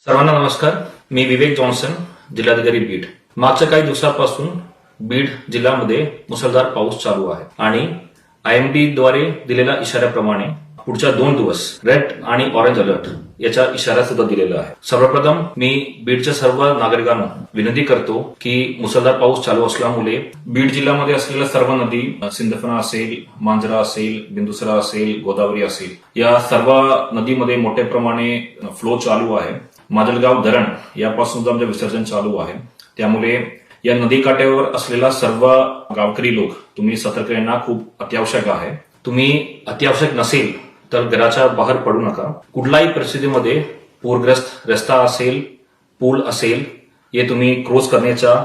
सर्वांना नमस्कार. मी विवेक जॉन्सन, जिल्हाधिकारी बीड. मागच्या काही दिवसापासून बीड जिल्ह्यामध्ये मुसळधार पाऊस चालू आहे आणि IMD द्वारे दिलेल्या इशाऱ्याप्रमाणे पुढच्या 2 दिवस रेड आणि ऑरेंज अलर्ट याचा इशारा सुद्धा दिलेला आहे. सर्वप्रथम मी बीडच्या सर्व नागरिकांना विनंती करतो की मुसळधार पाऊस चालू असल्यामुळे बीड जिल्ह्यामध्ये असलेल्या सर्व नदी, सिंदफणा असेल, मांजरा असेल, बिंदुसरा असेल, गोदावरी असेल, या सर्व नदीमध्ये मोठ्या प्रमाणे फ्लो चालू आहे. माजलगाव धरण यापासून सुद्धा आमचं विसर्जन चालू आहे. त्यामुळे या नदीकाठावर असलेला सर्व गावकरी लोक तुम्ही सतर्क येणं खूप अत्यावश्यक आहे. तुम्ही अत्यावश्यक नसेल तर घराच्या बाहेर पडू नका. कुठल्याही परिस्थितीमध्ये पूरग्रस्त रस्ता असेल, पूल असेल, हे तुम्ही क्रॉस करण्याचा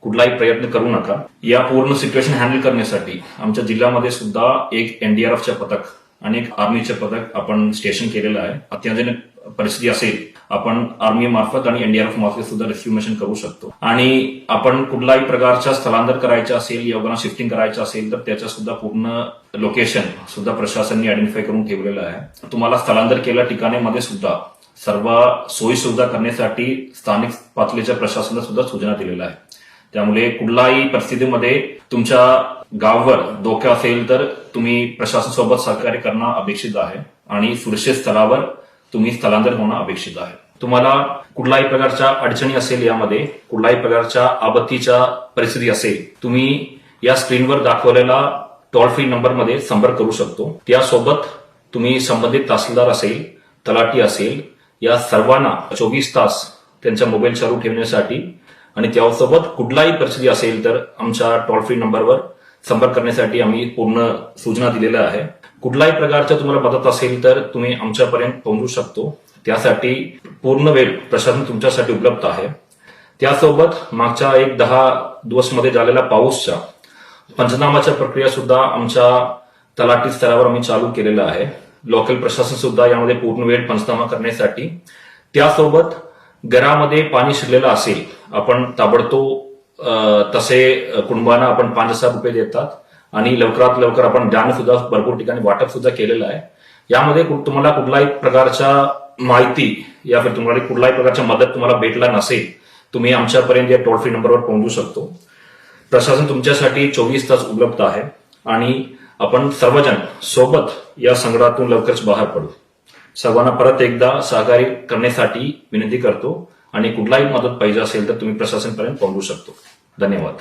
कुठलाही प्रयत्न करू नका. या पूर्ण सिच्युएशन हँडल करण्यासाठी आमच्या जिल्ह्यामध्ये सुद्धा एक NDRFचं पथक आणि एक आर्मीचं पथक आपण स्टेशन केलेलं आहे. अत्यावश्यक परिस्थिती असेल आपण आर्मी मार्फत आणि NDRF मार्फत सुद्धा रेस्क्यू मिशन करू शकतो. आणि आपण कुठल्याही प्रकारचा स्थलांतर करायचं असेल, योजना शिफ्टिंग करायचं असेल तर त्याचं सुद्धा पूर्ण लोकेशन सुद्धा प्रशासनाने आयडेंटिफाय करून ठेवलेलं आहे. तुम्हाला स्थलांतर केलेल्या ठिकाणामध्ये सुद्धा सर्व सोयी सुविधा करण्यासाठी स्थानिक पातळीच्या प्रशासनाला सुद्धा सूचना दिलेल्या आहे. त्यामुळे कुठल्याही परिस्थितीमध्ये तुमच्या गावावर धोका असेल तर तुम्ही प्रशासनासोबत सहकार्य करणं अपेक्षित आहे आणि सुरक्षित स्थळावर तुम्ही स्थलांतर होणं अपेक्षित आहे. तुम्हाला कुठल्याही प्रकारच्या अडचणी असेल, यामध्ये कुठल्याही प्रकारच्या आपत्तीच्या परिस्थिती असेल, तुम्ही या स्क्रीनवर दाखवलेला टोल फ्री नंबरमध्ये संपर्क करू शकतो. त्यासोबत तुम्ही संबंधित तहसीलदार असेल, तलाठी असेल, या सर्वांना 24 तास त्यांचा मोबाईल चालू ठेवण्यासाठी आणि त्यासोबत कुठलाही परिस्थिती असेल तर आमच्या टोल फ्री नंबरवर संपर्क करण्यासाठी आम्ही पूर्ण सूचना दिलेल्या आहे. कुठल्याही प्रकारच्या तुम्हाला मदत असेल तर तुम्ही आमच्यापर्यंत पोहोचू शकतो. त्यासाठी पूर्ण वेळ प्रशासन तुमच्यासाठी उपलब्ध आहे. त्यासोबत मागच्या 10 दिवसमध्ये झालेल्या पाऊसच्या पंचनामाच्या प्रक्रिया सुद्धा आमच्या तलाठी स्तरावर आम्ही चालू केलेला आहे. लोकल प्रशासन सुद्धा यामध्ये पूर्ण वेळ पंचनामा करण्यासाठी. त्यासोबत घरामध्ये पाणी शिरलेलं असेल, आपण ताबडतोब तसे कुटुंबांना आपण 5,000 रुपये देतात आणि लवकरात लवकर आपण धान्य सुद्धा भरपूर ठिकाणी वाटप सुद्धा केलेलं आहे. यामध्ये तुम्हाला कुठल्याही प्रकारच्या माहिती या तुम्हाला कुठल्याही प्रकारच्या मदत तुम्हाला भेटला नसेल, तुम्ही आमच्यापर्यंत या टोल फ्री नंबरवर पोहोचू शकतो. प्रशासन तुमच्यासाठी 24 तास उपलब्ध आहे आणि आपण सर्वजण सोबत या संकटातून लवकरच बाहेर पडू. सर्वांना परत एकदा सहकार्य करण्यासाठी विनंती करतो आणि कुठलाही मदत पाहिजे असेल तर तुम्ही प्रशासनपर्यंत पोहोचू शकतो. धन्यवाद.